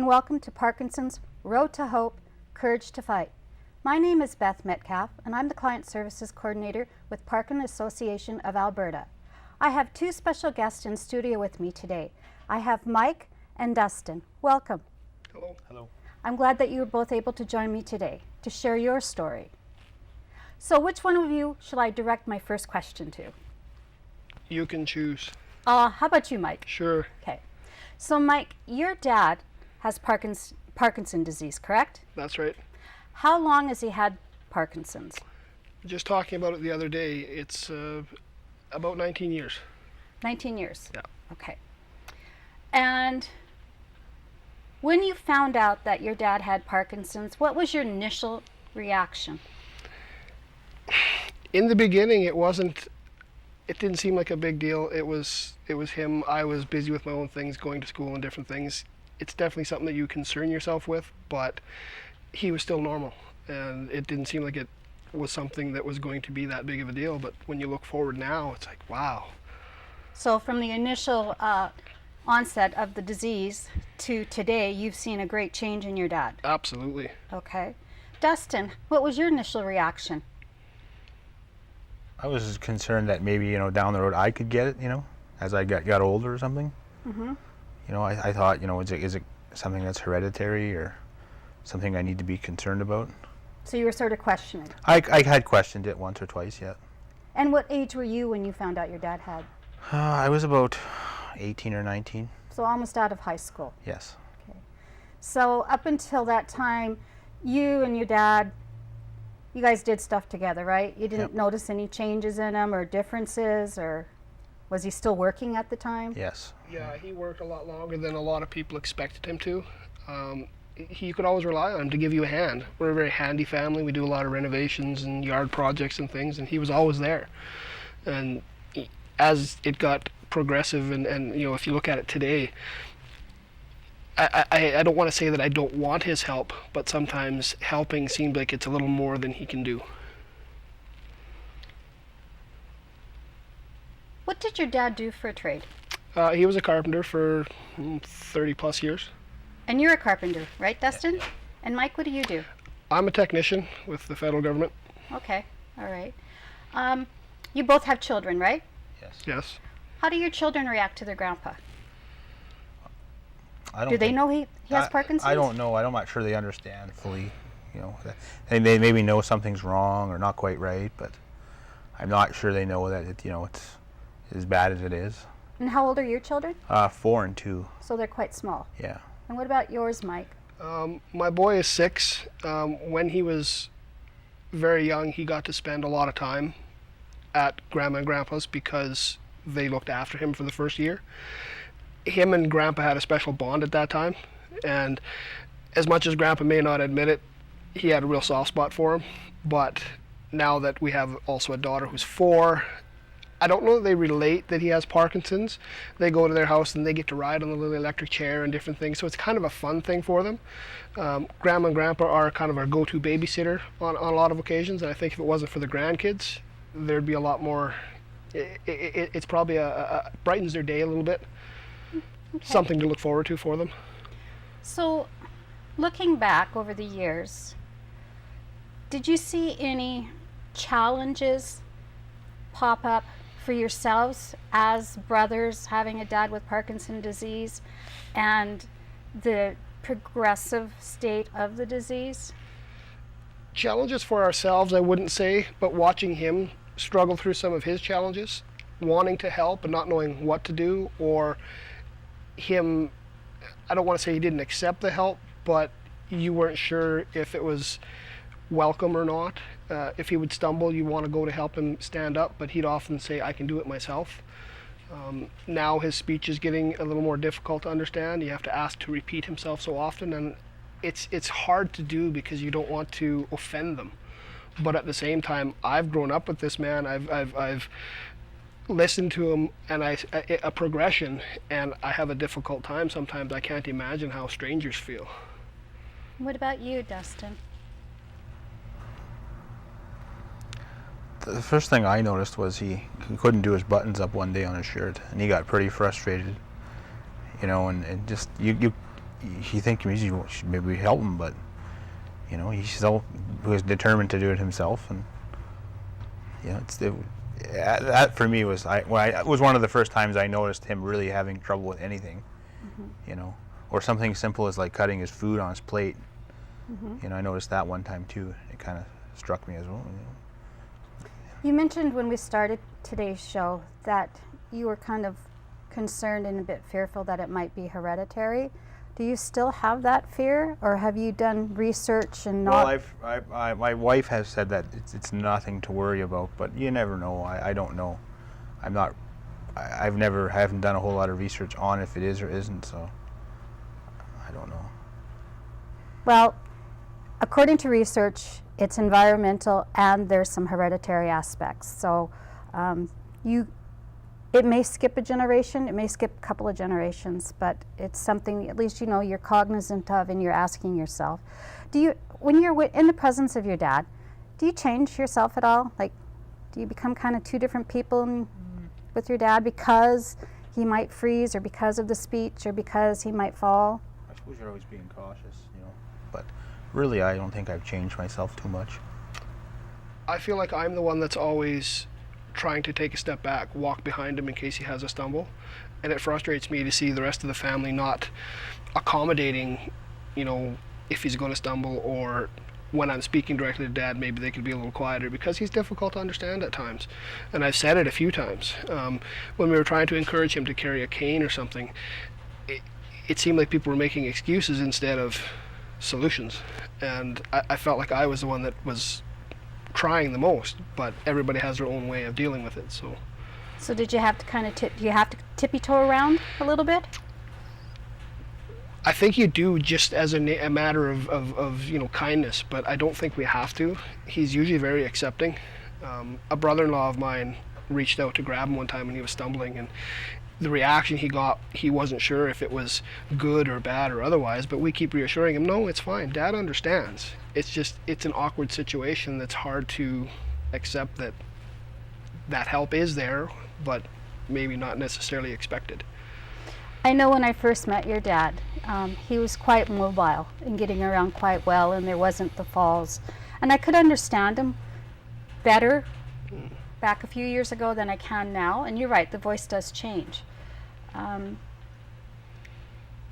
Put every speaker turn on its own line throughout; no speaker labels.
welcome to Parkinson's Road to Hope, Courage to Fight. My name is Beth Metcalf, and I'm the Client Services Coordinator with Parkinson Association of Alberta. I have two special guests in studio with me today. I have Mike and Dustin. Welcome.
Hello. Hello.
I'm glad that you were both able to join me today to share your story. So which one of you shall I direct my first question to?
You can choose.
How about you, Mike?
Sure.
Okay. So Mike, your dad has Parkinson disease, correct?
That's right.
How long has he had Parkinson's?
Just talking about it the other day, it's about 19 years.
19 years?
Yeah.
Okay. And when you found out that your dad had Parkinson's, what was your initial reaction?
In the beginning, it didn't seem like a big deal. It was him. I was busy with my own things, going to school and different things. It's definitely something that you concern yourself with, but he was still normal, and it didn't seem like it was something that was going to be that big of a deal. But when you look forward now, it's like, wow.
So from the initial onset of the disease to today, you've seen a great change in your dad.
Absolutely.
Okay. Dustin, what was your initial reaction?
I was concerned that maybe, down the road I could get it, as I got older or something.
Mm-hmm.
I thought, is it something that's hereditary or something I need to be concerned about?
So you were sort of questioning.
I had questioned it once or twice, yeah.
And what age were you when you found out your dad had?
I was about 18 or 19.
So almost out of high school.
Yes.
Okay. So up until that time, you and your dad, you guys did stuff together, right? You didn't notice any changes in him or differences, or was he still working at the time?
Yes.
Yeah, he worked a lot longer than a lot of people expected him to. You could always rely on him to give you a hand. We're a very handy family. We do a lot of renovations and yard projects and things, and he was always there. And as it got progressive, and if you look at it today, I don't want to say that I don't want his help, but sometimes helping seems like it's a little more than he can do.
What did your dad do for a trade?
He was a carpenter for 30 plus years.
And you're a carpenter, right, Dustin?
Yeah.
And Mike, what do you do?
I'm a technician with the federal government.
Okay, all right. You both have children, right?
Yes.
Yes.
How do your children react to their grandpa?
Do
they know he has Parkinson's?
I don't know. I'm not sure they understand fully. They maybe know something's wrong or not quite right, but I'm not sure they know that it's as bad as it is.
And how old are your children?
4 and 2.
So they're quite small.
Yeah.
And what about yours, Mike?
My boy is 6. When he was very young, he got to spend a lot of time at Grandma and Grandpa's because they looked after him for the first year. Him and Grandpa had a special bond at that time, and as much as Grandpa may not admit it, he had a real soft spot for him. But now that we have also a daughter who's 4, I don't know that they relate that he has Parkinson's. They go to their house and they get to ride on the little electric chair and different things, so it's kind of a fun thing for them. Grandma and Grandpa are kind of our go-to babysitter on a lot of occasions, and I think if it wasn't for the grandkids, there'd be a lot more. It's probably brightens their day a little bit.
Okay.
Something to look forward to for them.
So, looking back over the years, did you see any challenges pop up for yourselves as brothers having a dad with Parkinson's disease and the progressive state of the disease?
Challenges for ourselves, I wouldn't say, but watching him struggle through some of his challenges, wanting to help and not knowing what to do, or him, I don't want to say he didn't accept the help, but you weren't sure if it was welcome or not. If he would stumble, you want to go to help him stand up, but he'd often say, I can do it myself. Now his speech is getting a little more difficult to understand. You have to ask to repeat himself so often, and it's hard to do because you don't want to offend them. But at the same time, I've grown up with this man. I've listened to him, and a progression, and I have a difficult time sometimes. I can't imagine how strangers feel.
What about you, Dustin?
The first thing I noticed was he couldn't do his buttons up one day on his shirt, and he got pretty frustrated, and just you you think you should maybe help him, but you know, he still was determined to do it himself, and you know, that for me was it was one of the first times I noticed him really having trouble with anything, you know, or something simple as like cutting his food on his plate. You know, I noticed that one time too. It kind of struck me as well. You know.
You mentioned when we started today's show that you were kind of concerned and a bit fearful that it might be hereditary. Do you still have that fear, or have you done research and not?
Well, my wife has said that it's nothing to worry about, but you never know. I don't know. I haven't done a whole lot of research on if it is or isn't, so I don't know.
Well, according to research, it's environmental and there's some hereditary aspects. So it may skip a generation, it may skip a couple of generations, but it's something at least you know you're cognizant of and you're asking yourself. When you're in the presence of your dad, do you change yourself at all? Like, do you become kind of two different people with your dad because he might freeze, or because of the speech, or because he might fall?
I suppose you're always being cautious, you know, but really I don't think I've changed myself too much.
I feel like I'm the one that's always trying to take a step back, walk behind him in case he has a stumble, and it frustrates me to see the rest of the family not accommodating, you know, if he's going to stumble, or when I'm speaking directly to Dad, maybe they could be a little quieter, because he's difficult to understand at times. And I've said it a few times. When we were trying to encourage him to carry a cane or something, it seemed like people were making excuses instead of solutions, and I felt like I was the one that was trying the most, but everybody has their own way of dealing with it. So
did you have to kind of tippy-toe around a little bit?
I think you do, just as a matter of you know, kindness, but I don't think we have to. He's usually very accepting. A brother-in-law of mine reached out to grab him one time when he was stumbling, and the reaction he got, he wasn't sure if it was good or bad or otherwise, but we keep reassuring him, no, it's fine, Dad understands. It's an awkward situation that's hard to accept that help is there, but maybe not necessarily expected.
I know when I first met your dad, he was quite mobile and getting around quite well, and there wasn't the falls. And I could understand him better back a few years ago than I can now. And you're right, the voice does change.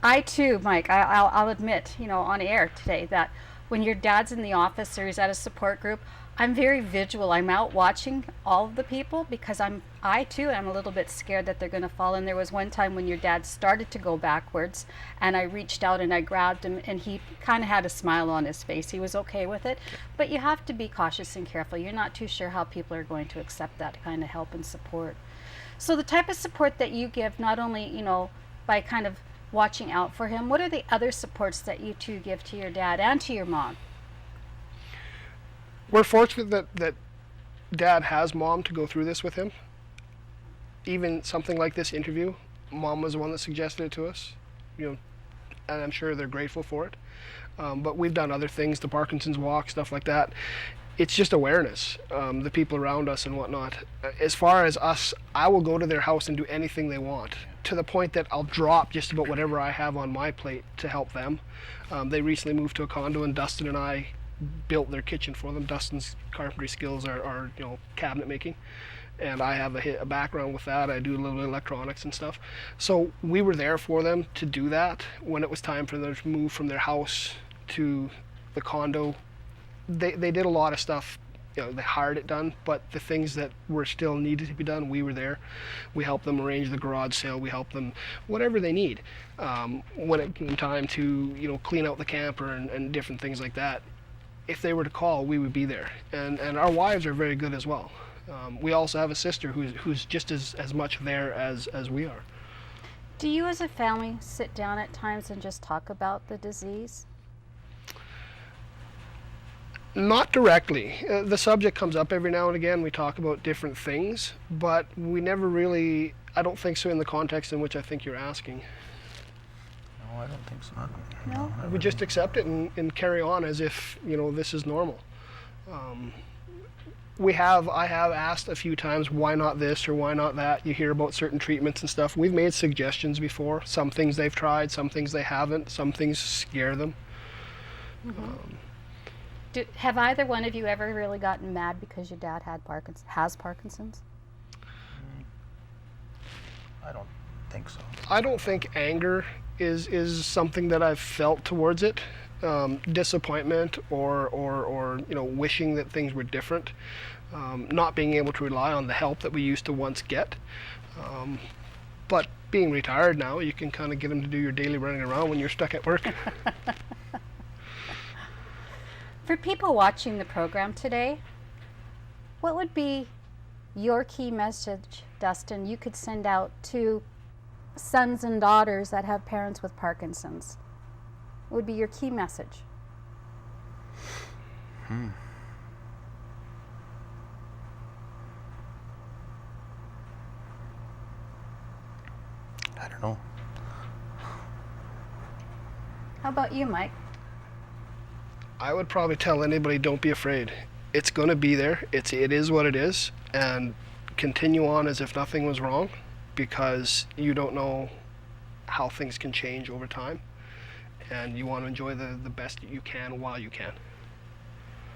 I too, Mike, I'll admit, you know, on air today that when your dad's in the office or he's at a support group, I'm very visual. I'm out watching all of the people because I too am a little bit scared that they're going to fall. And there was one time when your dad started to go backwards, and I reached out and I grabbed him, and he kind of had a smile on his face. He was okay with it. But you have to be cautious and careful. You're not too sure how people are going to accept that kind of help and support. So the type of support that you give, not only, you know, by kind of watching out for him, what are the other supports that you two give to your dad and to your mom?
We're fortunate that Dad has Mom to go through this with him. Even something like this interview, Mom was the one that suggested it to us, you know, and I'm sure they're grateful for it. But we've done other things, the Parkinson's walk, stuff like that. It's just awareness, the people around us and whatnot. As far as us, I will go to their house and do anything they want, to the point that I'll drop just about whatever I have on my plate to help them. They recently moved to a condo, and Dustin and I built their kitchen for them. Dustin's carpentry skills are you know, cabinet making, and I have a background with that. I do a little bit of electronics and stuff. So we were there for them to do that when it was time for them to move from their house to the condo. They did a lot of stuff, you know, they hired it done, but the things that were still needed to be done, we were there. We helped them arrange the garage sale. We helped them whatever they need. When it came time to, you know, clean out the camper and different things like that, if they were to call, we would be there. And our wives are very good as well. We also have a sister who's just as much there as we are.
Do you as a family sit down at times and just talk about the disease?
Not directly. The subject comes up every now and again. We talk about different things, but we never really, I don't think so in the context in which I think you're asking.
No, I don't think so.
No?
We just accept it and carry on as if, you know, this is normal. I have asked a few times, why not this or why not that? You hear about certain treatments and stuff. We've made suggestions before. Some things they've tried, some things they haven't. Some things scare them.
Have either one of you ever really gotten mad because your dad has Parkinson's?
I don't think so.
I don't think anger is something that I've felt towards it. Disappointment or wishing that things were different. Not being able to rely on the help that we used to once get. But being retired now, you can kind of get them to do your daily running around when you're stuck at work.
For people watching the program today, what would be your key message, Dustin, you could send out to sons and daughters that have parents with Parkinson's? What would be your key message?
I don't know.
How about you, Mike?
I would probably tell anybody, don't be afraid. It's going to be there. It is what it is, and continue on as if nothing was wrong, because you don't know how things can change over time, and you want to enjoy the best you can while you can.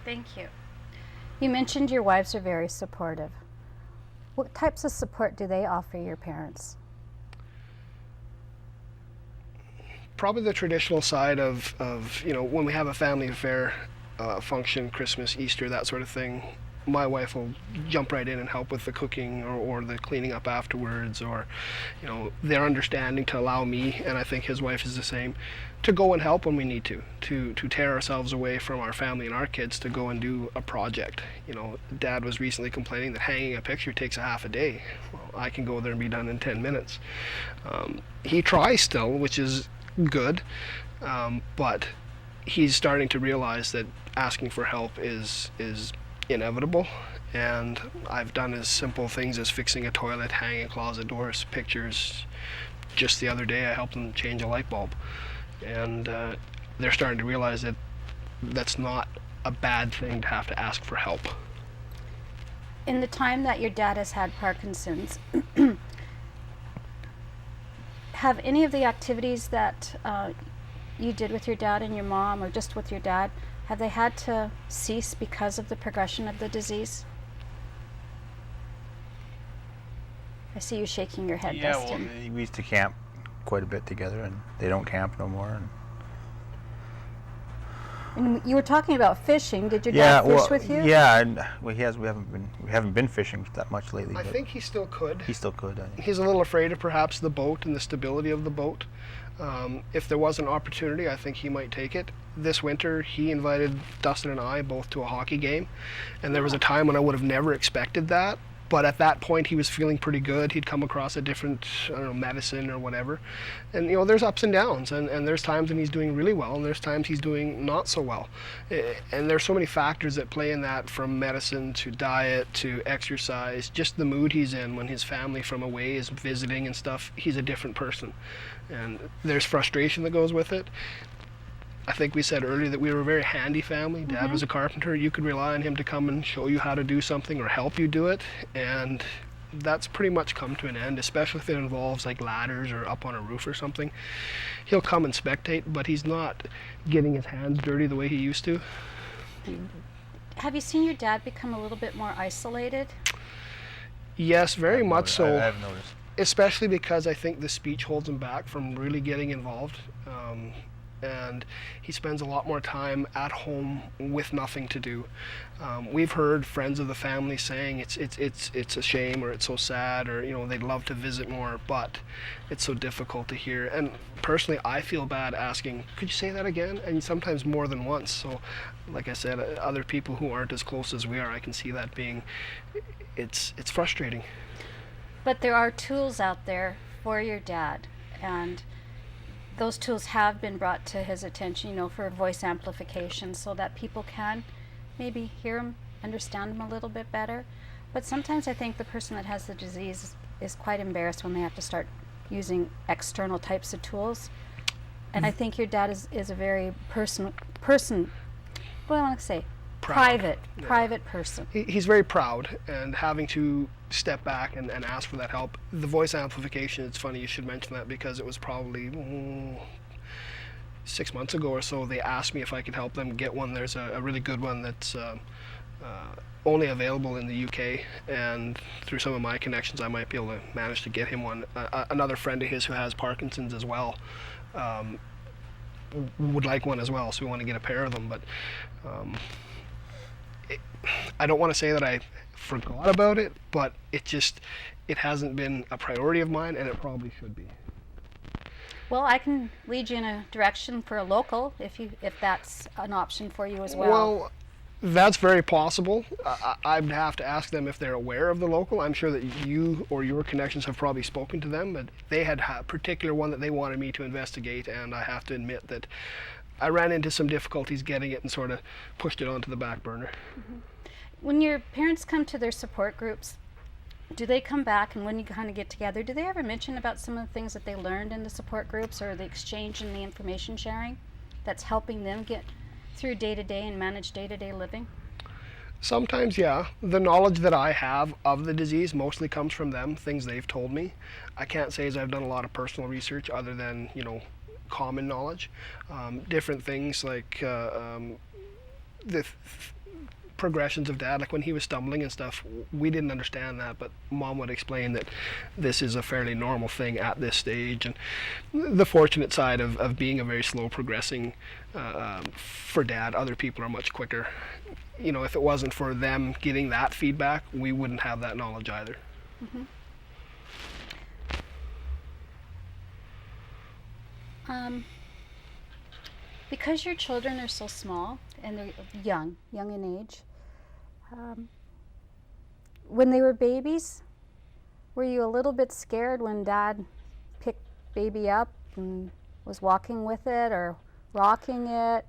Thank you. You mentioned your wives are very supportive. What types of support do they offer your parents?
Probably the traditional side of when we have a family affair, function, Christmas, Easter, that sort of thing. My wife will jump right in and help with the cooking or the cleaning up afterwards, or their understanding to allow me, and I think his wife is the same, to go and help when we need to tear ourselves away from our family and our kids to go and do a project. Dad was recently complaining that hanging a picture takes a half a day. Well, I can go there and be done in 10 minutes. He tries still, which is good, but he's starting to realize that asking for help is inevitable, and I've done as simple things as fixing a toilet, hanging closet doors, pictures. Just the other day I helped them change a light bulb, and they're starting to realize that that's not a bad thing to have to ask for help.
In the time that your dad has had Parkinson's, have any of the activities that you did with your dad and your mom, or just with your dad, have they had to cease because of the progression of the disease? I see you shaking your head, Dustin.
Well, we used to camp quite a bit together, and they don't camp no more.
And you were talking about fishing. Did your dad fish with you?
Yeah, and we haven't been fishing that much lately.
I think he still could.
He still could. I think.
He's a little afraid of perhaps the boat and the stability of the boat. If there was an opportunity, I think he might take it. This winter, he invited Dustin and I both to a hockey game, and there was a time when I would have never expected that. But at that point, he was feeling pretty good. He'd come across a different, medicine or whatever. And, there's ups and downs. And there's times when he's doing really well, and there's times he's doing not so well. And there's so many factors that play in that, from medicine to diet to exercise, just the mood he's in when his family from away is visiting and stuff. He's a different person. And there's frustration that goes with it. I think we said earlier that we were a very handy family. Dad was a carpenter. You could rely on him to come and show you how to do something or help you do it. And that's pretty much come to an end, especially if it involves like ladders or up on a roof or something. He'll come and spectate, but he's not getting his hands dirty the way he used to.
Have you seen your dad become a little bit more isolated?
Yes, very much so.
I've noticed.
Especially because I think the speech holds him back from really getting involved. And he spends a lot more time at home with nothing to do. We've heard friends of the family saying it's a shame, or it's so sad, or they'd love to visit more, but it's so difficult to hear. And personally, I feel bad asking, could you say that again? And sometimes more than once. So, like I said, other people who aren't as close as we are, I can see that being, it's frustrating.
But there are tools out there for your dad, and those tools have been brought to his attention, for voice amplification, so that people can maybe hear him, understand him a little bit better. But sometimes I think the person that has the disease is quite embarrassed when they have to start using external types of tools. And I think your dad is a very what do I want to say?
proud.
private person.
He's very proud, and having to step back and ask for that help. The voice amplification, it's funny you should mention that, because it was probably 6 months ago or so, they asked me if I could help them get one. There's a really good one that's only available in the UK, and through some of my connections I might be able to manage to get him one. Another friend of his who has Parkinson's as well would like one as well, so we want to get a pair of them. But I don't want to say that I forgot about it, but it hasn't been a priority of mine, and it probably should be.
Well, I can lead you in a direction for a local if that's an option for you as well.
Well, that's very possible. I'd have to ask them if they're aware of the local. I'm sure that you or your connections have probably spoken to them, but they had a particular one that they wanted me to investigate, and I have to admit that I ran into some difficulties getting it and sort of pushed it onto the back burner.
Mm-hmm. When your parents come to their support groups, do they come back, and when you kind of get together, do they ever mention about some of the things that they learned in the support groups, or the exchange and the information sharing that's helping them get through day-to-day and manage day-to-day living?
Sometimes, yeah. The knowledge that I have of the disease mostly comes from them, things they've told me. I can't say as I've done a lot of personal research other than, common knowledge. Different things like the progressions of Dad, like when he was stumbling and stuff, we didn't understand that, but Mom would explain that this is a fairly normal thing at this stage. And the fortunate side of being a very slow progressing for Dad, other people are much quicker. If it wasn't for them getting that feedback, we wouldn't have that knowledge either.
Mm-hmm. Because your children are so small and they're young in age, when they were babies, were you a little bit scared when Dad picked baby up and was walking with it or rocking it?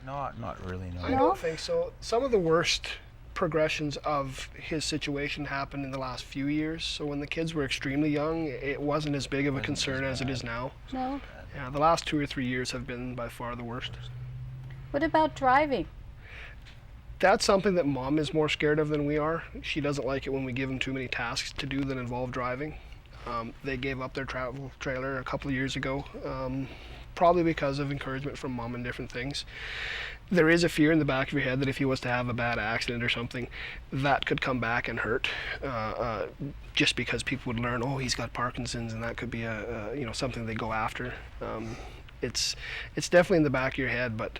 No, not really, no.
I don't think so. Some of the worst progressions of his situation happened in the last few years. So when the kids were extremely young, it wasn't as big of a concern as it is now.
No?
Yeah, the last 2 or 3 years have been by far the worst.
What about driving?
That's something that Mom is more scared of than we are. She doesn't like it when we give them too many tasks to do that involve driving. They gave up their travel trailer a couple of years ago, probably because of encouragement from Mom and different things. There is a fear in the back of your head that if he was to have a bad accident or something, that could come back and hurt, just because people would learn, oh, he's got Parkinson's, and that could be something they go after. It's definitely in the back of your head, but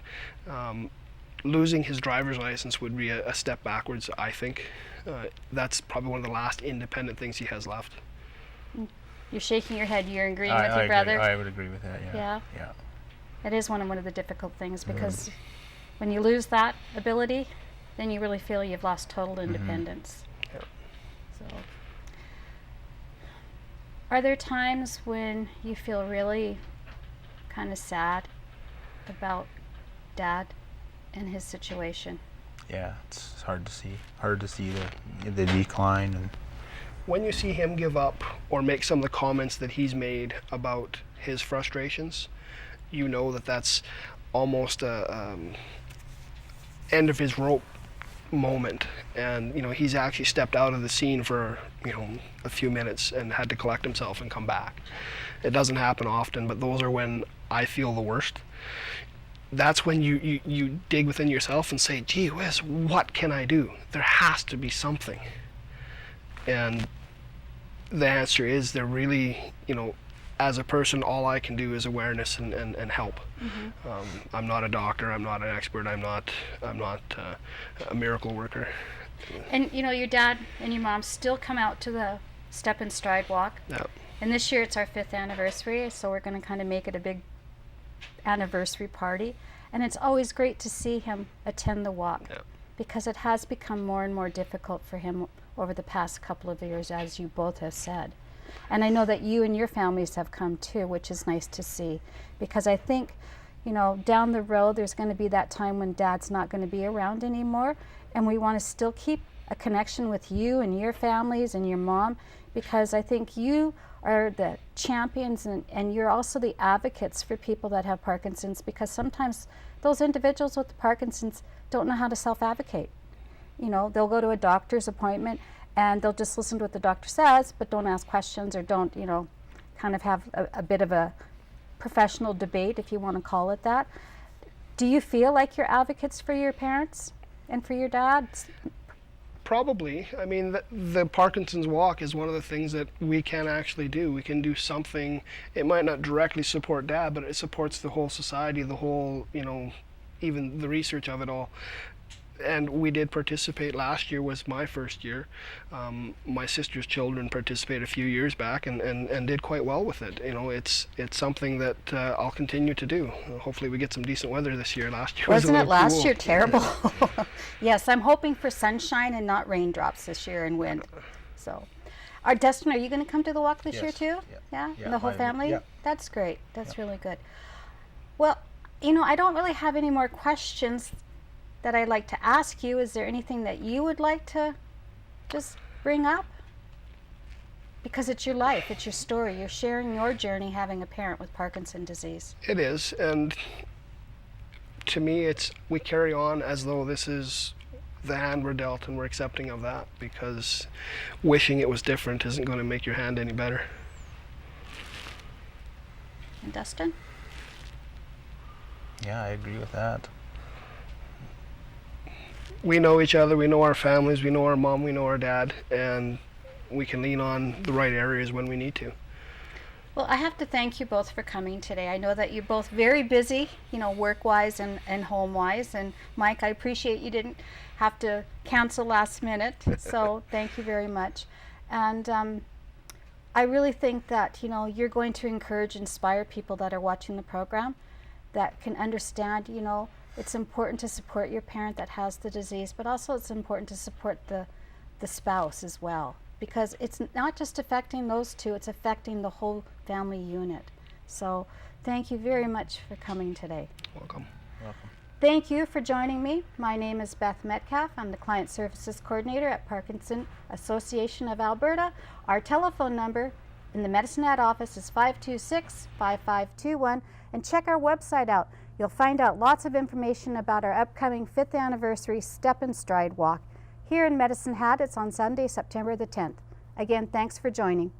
losing his driver's license would be a step backwards, I think. That's probably one of the last independent things he has left.
You're shaking your head. You're agreeing with your brother?
I would agree with that, yeah.
Yeah? It is one of the difficult things, because when you lose that ability, then you really feel you've lost total independence.
Yeah.
So, are there times when you feel really kind of sad about Dad and his situation?
Yeah, it's hard to see the decline. And
when you see him give up or make some of the comments that he's made about his frustrations, you know that that's almost a end of his rope moment, and he's actually stepped out of the scene for a few minutes and had to collect himself and come back. It doesn't happen often, but those are when I feel the worst. That's when you dig within yourself and say, gee whiz, what can I do? There has to be something. And the answer is, there really, as a person, all I can do is awareness and help. Mm-hmm. I'm not a doctor, I'm not an expert, I'm not a miracle worker.
And your dad and your mom still come out to the Step and Stride walk.
Yep.
And this year it's our 5th anniversary, so we're going to kind of make it a big anniversary party. And it's always great to see him attend the walk.
Yep.
Because it has become more and more difficult for him over the past couple of years, as you both have said. And I know that you and your families have come too, which is nice to see. Because I think, down the road there's going to be that time when Dad's not going to be around anymore. And we want to still keep a connection with you and your families and your mom, because I think you are the champions, and you're also the advocates for people that have Parkinson's, because sometimes those individuals with Parkinson's don't know how to self-advocate. You know, they'll go to a doctor's appointment and they'll just listen to what the doctor says, but don't ask questions, or don't, you know, kind of have a bit of a professional debate, if you want to call it that. Do you feel like you're advocates for your parents and for your dad?
Probably. I mean, the Parkinson's Walk is one of the things that we can actually do. We can do something. It might not directly support Dad, but it supports the whole society, the whole, you know, even the research of it all. And we did participate. Last year was my first year. My sister's children participated a few years back and did quite well with it. You know, it's something that I'll continue to do. Hopefully we get some decent weather this year. Last year
Wasn't
was
it last
cool.
year terrible? Yes, I'm hoping for sunshine and not raindrops this year and wind. So, Dustin, are you going to come to the walk this year too? Yeah,
Yeah,
the whole family?
yeah.
That's great. That's really good. Well, you know, I don't really have any more questions that I'd like to ask you. Is there anything that you would like to just bring up? Because it's your life, it's your story. You're sharing your journey having a parent with Parkinson's disease.
It is, and to me, we carry on as though this is the hand we're dealt, and we're accepting of that, because wishing it was different isn't going to make your hand any better.
And Dustin?
Yeah, I agree with that.
We know each other, we know our families, we know our mom, we know our dad, and we can lean on the right areas when we need to.
Well, I have to thank you both for coming today. I know that you're both very busy, you know, work-wise and home-wise. And Mike, I appreciate you didn't have to cancel last minute, so thank you very much. And I really think that, you know, you're going to encourage, inspire people that are watching the program that can understand, you know, it's important to support your parent that has the disease, but also it's important to support the spouse as well, because it's not just affecting those two, it's affecting the whole family unit. So thank you very much for coming today.
Welcome.
Welcome.
Thank you for joining me. My name is Beth Metcalf. I'm the Client Services Coordinator at Parkinson Association of Alberta. Our telephone number in the Medicine Hat office is 526-5521, and check our website out. You'll find out lots of information about our upcoming 5th anniversary Step and Stride Walk. Here in Medicine Hat, it's on Sunday, September the 10th. Again, thanks for joining.